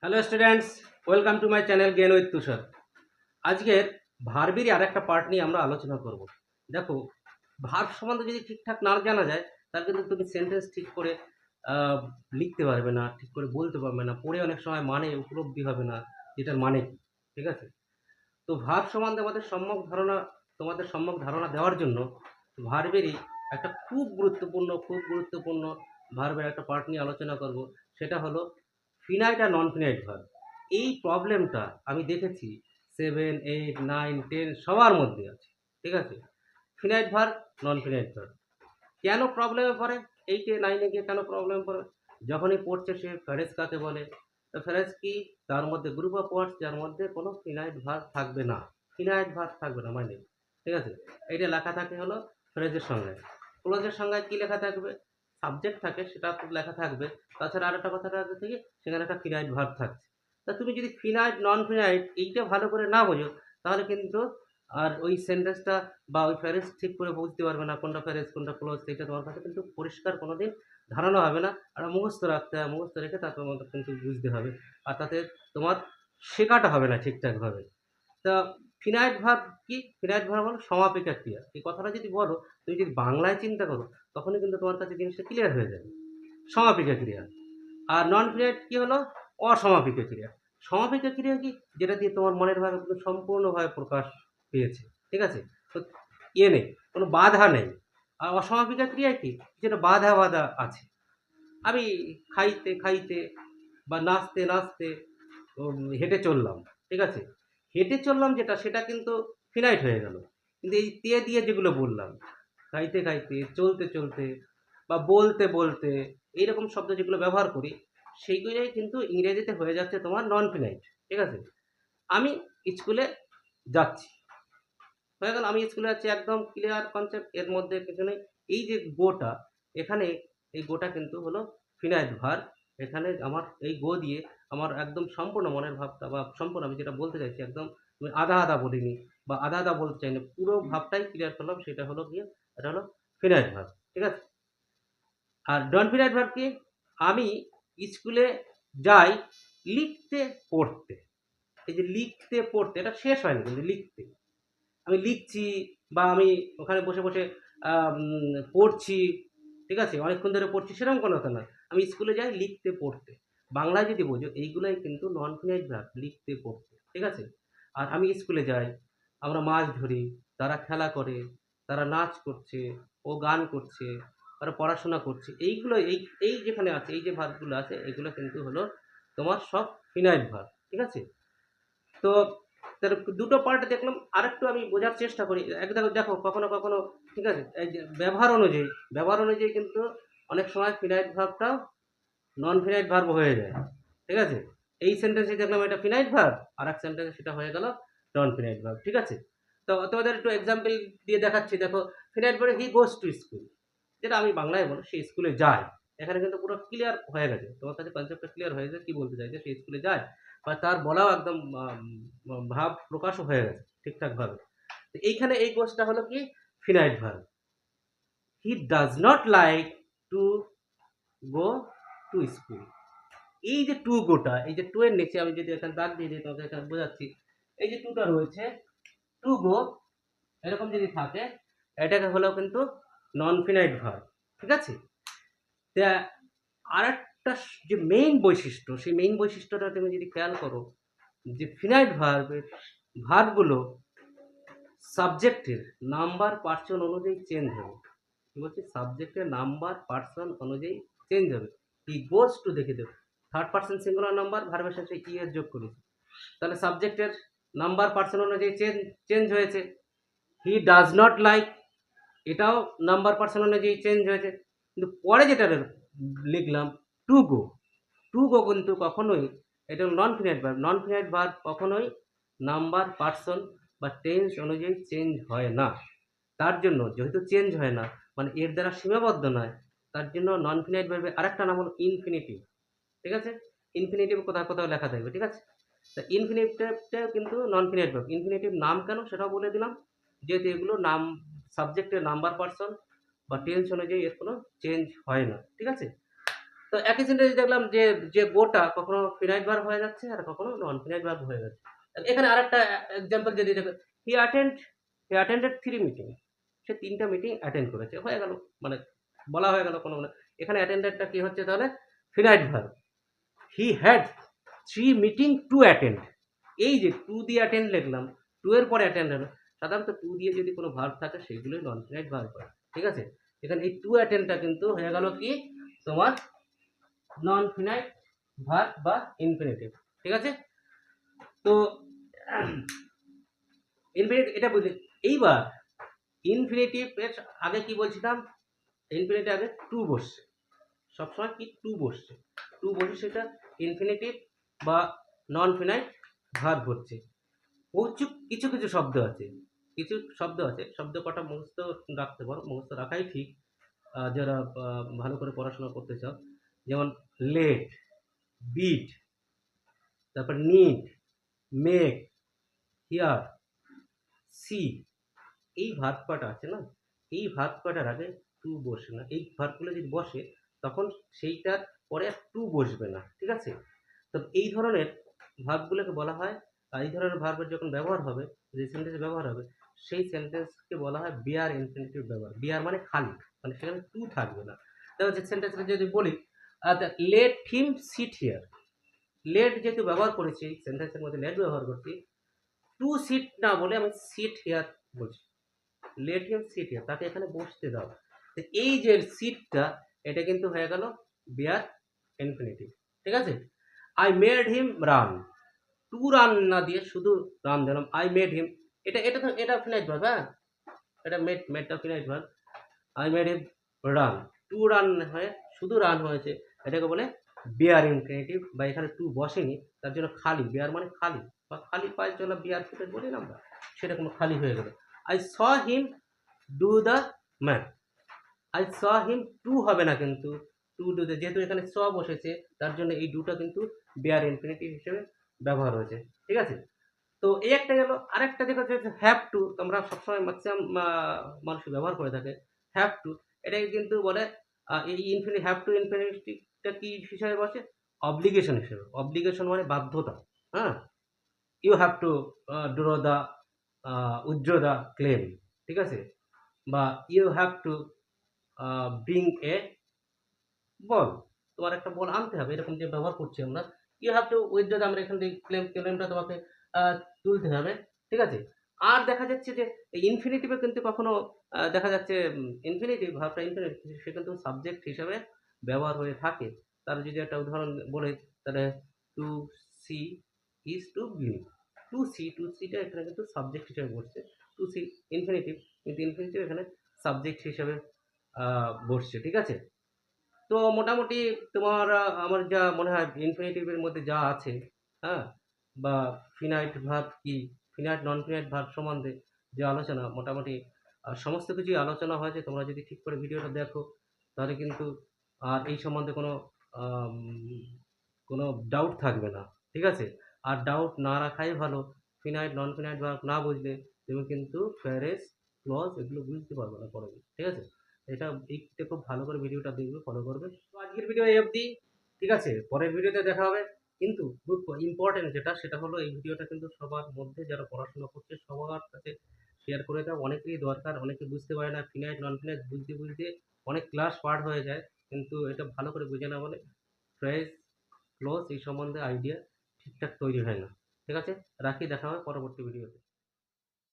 Hello students, welcome to my channel gain with Tushar. আজকের ভার্বেরই আর একটা পার্ট নিয়ে আমরা আলোচনা করব। দেখো, ভার্ব সম্বন্ধে যদি ঠিকঠাক না জানা যায় তাহলে কিন্তু তুমি সেন্টেন্স ঠিক করে আহ, লিখতে পারবে না, ঠিক করে বলতে পারবে না, পড়ে অনেক সময় মানে উপলব্ধি হবে না যেটার মানে কি। ঠিক আছে? তো ভার্ব সম্বন্ধে তোমাদের সম্যক ধারণা দেওয়ার জন্য ভার্বেরই একটা খুব গুরুত্বপূর্ণ ভার্বের একটা পার্ট নিয়ে আলোচনা করব। সেটা হলো ফিনাইট আর নন ফিনাইট ভার্ব। এই প্রবলেমটা আমি দেখেছি 7, 8, 9, 10 সবার মধ্যে আছে। ঠিক আছে? ফিনাইট ভার্ব, নন ফিনাইট ভার্ব কেন প্রবলেমে পড়ে? 8-9 গিয়ে কেন প্রবলেমে পড়ে? যখনই পড়ছে সে ফ্রেজ কাকে বলে? তো ফ্রেজ কি? তার মধ্যে গ্রুপ অফ ওয়ার্ডস যার মধ্যে কোনো ফিনাইট ভার্ব থাকবে না। ফিনাইট ভার্ব থাকবে না মানে, ঠিক আছে? এইটা লেখা থাকে হলো ফ্রেজের সঙ্গে। ক্লোজের সঙ্গে কি লেখা থাকবে? সাবজেক্ট থাকে, সেটা লেখা থাকবে। তাছাড়া আরেকটা কথা থেকে সেখানে একটা ফিনাইট ভার্ব থাকছে। তা তুমি যদি ফিনাইট নন ফিনাইট এইটা ভালো করে না বোঝো তাহলে কিন্তু আর ওই সেন্টেন্সটা বা ওই ফ্রেজ ঠিক করে বুঝতে পারবে না কোনটা ফ্রেজ কোনটা ক্লোজ। সেটা তোমার কাছে কিন্তু পরিষ্কার কোনোদিন ধারণা হবে না। আর মুখস্থ রাখতে হবে, মুখস্থ রেখে তারপর তোমাদের কিন্তু বুঝতে হবে। আর তাতে তোমার শেখাটা হবে না ঠিকঠাকভাবে। তা ফিনাইট ভার্ব কি? ফিনাইট ভার্ব হলো সমাপিকা ক্রিয়া। এই কথাটা যদি বলো, তুমি যদি বাংলায় চিন্তা করো তখনই কিন্তু তোমার কাছে জিনিসটা ক্লিয়ার হয়ে যাবে। সমাপিকা ক্রিয়া। আর নন ফিনাইট কি হলো? অসমাপিকা ক্রিয়া। সমাপিকা ক্রিয়া কি? যেটা দিয়ে তোমার মনের ভাব একদম সম্পূর্ণভাবে প্রকাশ পেয়েছে। ঠিক আছে? তো নেই, কোনো বাধা নেই। আর অসমাপিকা ক্রিয়া কি? যেটা বাধা বাধা আছে। আমি খাইতে খাইতে বা নাচতে নাচতে হেঁটে চললাম। ঠিক আছে? হেঁটে চললাম যেটা, সেটা কিন্তু ফিনাইট হয়ে গেল। কিন্তু এই তে দিয়ে যেগুলো বললাম, খাইতে খাইতে, চলতে চলতে বা বলতে বলতে, এইরকম শব্দ যেগুলো ব্যবহার করি সেইগুলোই কিন্তু ইংরেজিতে হয়ে যাচ্ছে তোমার নন ফিনাইট। ঠিক আছে? আমি স্কুলে যাচ্ছি, হয়ে গেল আমি স্কুলে যাচ্ছি, একদম ক্লিয়ার কনসেপ্ট, এর মধ্যে কিছু নেই। এই যে গোটা, এখানে এই গোটা কিন্তু হলো ফিনাইট ভার্ব। এখানে আমার এই গো দিয়ে আমার একদম সম্পূর্ণ মনের ভাবটা বা সম্পূর্ণ আমি যেটা বলতে চাইছি একদম, আমি আধা আধা বলিনি বা আধা আধা বলতে চাইনি, পুরো ভাবটাই ক্লিয়ার করলাম। সেটা হলো গিয়ে, এটা হলো ফিনাইট ভার্ব। ঠিক আছে? আর ডন ফিনাইট ভার্ব কি? আমি স্কুলে যাই লিখতে পড়তে। এই যে লিখতে পড়তে, এটা শেষ হয়নি কিন্তু লিখতে। আমি লিখছি বা আমি ওখানে বসে বসে পড়ছি। ঠিক আছে? অনেকক্ষণ ধরে পড়ছি সেরকম কোনো কথা না। আমি স্কুলে যাই লিখতে পড়তে। বাংলায় যদি বোঝো এইগুলাই কিন্তু নন ফিনাইট ভার্ব, লিখতে পড়তে। ঠিক আছে? আর আমি স্কুলে যাই, আমরা মাছ ধরি, তারা খেলা করে, তারা নাচ করছে, ও গান করছে, তারা পড়াশোনা করছে। এইগুলো এই এই যেখানে আছে, এই যে ভার্বগুলো আছে এগুলো কিন্তু হলো তোমার সব ফিনাইট ভার্ব। ঠিক আছে? তো তার দুটো পার্ট দেখলাম, আরেকটু আমি বোঝার চেষ্টা করি। একদম দেখো, কখনো কখনো, ঠিক আছে, এই যে ব্যবহার অনুযায়ী কিন্তু অনেক সময় ফিনাইট ভার্বটাও নন ফিনাইট ভার্ব হয়ে যায়। ঠিক আছে? এই সেন্টেন্সে দেখলাম এটা ফিনাইট ভার্ব, আর এক সেন্টেন্সে সেটা হয়ে গেল নন ফিনাইট ভার্ব। ঠিক আছে? তো তোমাদের একটু এক্সাম্পল দিয়ে দেখাচ্ছি। দেখো, ফিনাইট ভার্বে হি গোস টু স্কুল, যেটা আমি বাংলায় বলো সে স্কুলে যায়। এখানে কিন্তু পুরো ক্লিয়ার হয়ে গেছে, তোমার কাছে কনসেপ্টটা ক্লিয়ার হয়ে গেছে কি বলতে চাইছে, সে স্কুলে যায় বা তার বলাও একদম ভাব প্রকাশও হয়ে গেছে ঠিকঠাক ভাবে। তো এইখানে এই গোসটা হলো কি? Finite verb. He does not like to go to school. এই যে টু গোটা, এই যে টু এর নিচে আমি যদি এখানে দাগ দিয়ে দিই তোমাকে এখানে বোঝাচ্ছি। এই যে টুটা রয়েছে, টু গো, এরকম যদি থাকে, এটাকে হলো কিন্তু নন ফিনাইট ভার্ব। ঠিক আছে? তা আরেকটা যে মেইন বৈশিষ্ট্য, সেই মেইন বৈশিষ্ট্যটা তুমি যদি খেয়াল করো, যে ফিনাইট ভার্বের ভার্বগুলো সাবজেক্টের নাম্বার পার্সন অনুযায়ী চেঞ্জ হবে। কি বলছি? সাবজেক্টের নাম্বার পার্সন অনুযায়ী চেঞ্জ হবে। হি গোস টু দেখে দেবে, থার্ড পার্সন সিঙ্গুলার নাম্বার, ভার্বের শেষে ই এর যোগ করেছে, তাহলে সাবজেক্টের নাম্বার পার্সন অনুযায়ী চেঞ্জ হয়েছে। হি ডাজ নট লাইক, এটাও নাম্বার পার্সন অনুযায়ী চেঞ্জ হয়েছে। কিন্তু পরে যেটা লিখলাম টু গো, টু গো কিন্তু কখনোই, এটা নন ফিনাইট ভার্ব। নন ফিনাইট ভার্ব কখনোই নাম্বার পার্সন বা টেন্স অনুযায়ী চেঞ্জ হয় না। তার জন্য যেহেতু চেঞ্জ হয় না, মানে এর দ্বারা সীমাবদ্ধ নয়, তার জন্য নন ফিনাইট ভার্বের আরেকটা নাম হলো ইনফিনিটিভ। ঠিক আছে? ইনফিনিটিভ কোথাও কোথাও লেখা থাকবে। ঠিক আছে? তা ইনফিনিটিভটা কিন্তু নন ফিনাইট ভার্ব। ইনফিনিটিভ নাম কেন সেটাও বলে দিলাম, যেহেতু এগুলো নাম, সাবজেক্টের নাম্বার পার্সন বা টেন্স অনুযায়ী এর কোনো চেঞ্জ হয় না। ঠিক আছে? তো একই সেন্টেন্স দেখলাম যে যে গোটা কখনো ফিনাইট ভার্ব হয়ে যাচ্ছে আর কখনো নন ফিনাইট ভার্ব হয়ে যাচ্ছে। এখানে আরেকটা এক্সাম্পল যদি দেখো, হি অ্যাটেন্ড হি অ্যাটেন্ডেড 3 মিটিং। সে 3টা মিটিং অ্যাটেন্ড করেছে। হয়ে গেল, মানে বলা হয়ে গেল কোনো মানে এখানে অ্যাটেন্ডেডটা কি হচ্ছে তাহলে? Finite verb. He had 3 meeting to attend. এই যে টু দিয়ে অ্যাটেন্ড লিখলাম, টু এর পরে অ্যাটেন্ড হলো। সাধারণত টু দিয়ে যদি কোনো ভার্ব থাকে সেগুলোই নন ফিনাইট ভার্ব হয়। ঠিক আছে? এখানে এই টু অ্যাটেন্ডটা কিন্তু হয়ে গেল কি তোমার নন ফিনাইট ভার্ব বা ইনফিনিটিভ। ঠিক আছে? তো ইনফিনিটিভ এটা বুঝলি। এইবার ইনফিনিটিভ এর আগে কি বলছিলাম? ইনফিনিটিভ আগে টু বসছে। সবসময় কি টু বসছে। টু বসে সেটা ইনফিনিটিভ বা নন ফিনাইট ভার্ব হচ্ছে। কিছু কিছু শব্দ আছে, কিছু শব্দ আছে, শব্দ কটা মুখস্থ রাখতে পারো, মুখস্থ রাখাই ঠিক যারা ভালো করে পড়াশোনা করতে চাও। যেমন লেট, বিট, তারপর নিড, মেক, হিয়ার, সি। এই ভার্ব কটা আছে না, এই ভার্ব কটার আগে টু বসে না। এই ভার্বগুলো যদি বসে তখন সেইটার পরে আর টু বসবে না। ঠিক আছে? তো এই ধরনের ভার্বগুলোকে বলা হয়, এই ধরনের ভার্বের যখন ব্যবহার হবে, যে সেন্টেন্সে ব্যবহার হবে, সেই সেন্টেন্সকে বলা হয় বিয়ার ইনফিনিটিভ ব্যবহার। বিয়ার মানে খালি, মানে সেখানে টু থাকবে না। তাহলে যে সেন্টেন্সটা যদি বলি, let him sit here. Let যেহেতু ব্যবহার করেছি, সেন্টেন্সের মধ্যে লেট ব্যবহার করছি, টু সিট না বলে আমি সিট হিয়ার বলছি। লেট হিম সিট হিয়ার, তাকে এখানে বসতে দাও। তো এই যে সিটটা, এটা কিন্তু হয়ে গেল বিয়ার ইনফিনিটিভ। ঠিক আছে? I made him run. To run না দিয়ে শুধু রান দিলাম, আই মেড হিম। এটা ফিনাইট ভার্ব। হ্যাঁ, এটা মেডটা finite verb. I made him run. To run হয়ে শুধু রান হয়েছে, এটাকে বলে বিয়ার ইনফিনিটিভ। বা এখানে টু বসেনি, তার জন্য খালি। বিয়ার মানে খালি, বা খালি পায়ে চলা বিয়ার ফুটেজ বলি না আমরা, সেরকম খালি হয়ে গেল। I saw him do the math. I saw him to হবে না কিন্তু, টু ডু দ্য, যেহেতু এখানে স বসেছে তার জন্য এই ডুটা কিন্তু বিয়ার ইনফিনিটিভ হিসেবে ব্যবহার হয়েছে। ঠিক আছে? তো এই একটা গেল। আরেকটা যেটা হচ্ছে হ্যাভ টু। তোমরা সবসময় ম্যাক্সিমাম মানুষ ব্যবহার করে থাকে হ্যাভ টু। এটাকে কিন্তু বলে এই হ্যাভ টু ইনফিনিটিভটা কি হিসাবে বসে? অব্লিগেশন হিসেবে। অব্লিগেশন মানে বাধ্যতা। হ্যাঁ, you have to draw the withdraw the claim. ঠিক আছে? বা you have to bring a ball. তোমার একটা বল আনতে হবে, এরকম যে ব্যবহার করছি আমরা। ইউ হ্যাভ টু উইথড্র, আমরা এখান থেকে ক্লেমটা তোমাকে তুলতে হবে। ঠিক আছে? আর দেখা যাচ্ছে যে এই ইনফিনিটিভে কিন্তু কখনো দেখা যাচ্ছে ইনফিনিটিভ ভার্বটা ইনফিনিটিভ সে কিন্তু সাবজেক্ট হিসাবে ব্যবহার হয়ে থাকে। তার যদি একটা উদাহরণ বলি, তাহলে to see is to believe. To সিটা এখানে কিন্তু সাবজেক্ট হিসেবে বসছে। টু সি ইনফিনিটিভ, কিন্তু ইনফিনিটিভ এখানে সাবজেক্ট হিসেবে বসছে। ঠিক আছে? তো মোটামুটি তোমার আমার যা মনে হয় ইনফিনিটিভের মধ্যে যা আছে, হ্যাঁ, বা ফিনাইট ভার্ব কি, ফিনাইট নন ফিনাইট ভার্ব সম্বন্ধে যে আলোচনা, মোটামুটি সমস্ত কিছুই আলোচনা হয়েছে। তোমরা যদি ঠিক করে ভিডিওটা দেখো তাহলে কিন্তু আর এই সম্বন্ধে আম, কোনো ডাউট থাকবে না। ঠিক আছে? আর ডাউট না রাখাই ভালো। ফিনাইট নন ফিনাইট ভার্ব না বুঝলে তুমি কিন্তু ফ্রেজ ক্লজ এগুলো বুঝতে পারবে না পরে। ঠিক আছে? এইটা খুব ভালো করে ভিডিওটা দেখবে, ফলো করবে। তো আজকের ভিডিও এই অবধি। ঠিক আছে? পরের ভিডিওতে দেখা হবে। কিন্তু খুব ইম্পর্টেন্ট যেটা, সেটা হলো এই ভিডিওটা কিন্তু সবার মধ্যে যারা পড়াশোনা করছে সবার কাছে শেয়ার করে দাও। অনেকেরই দরকার, অনেকে বুঝতে পারে না। ফিনাইট নন ফিনাইট বুঝতে বুঝতে অনেক ক্লাস পার হয়ে যায়, কিন্তু এটা ভালো করে বুঝে না বলে ফ্রেজ ক্লোজ এই সম্বন্ধে আইডিয়া ঠিকঠাক তৈরি হয় না। ঠিক আছে? রাখি, দেখা হবে পরবর্তী ভিডিওতে।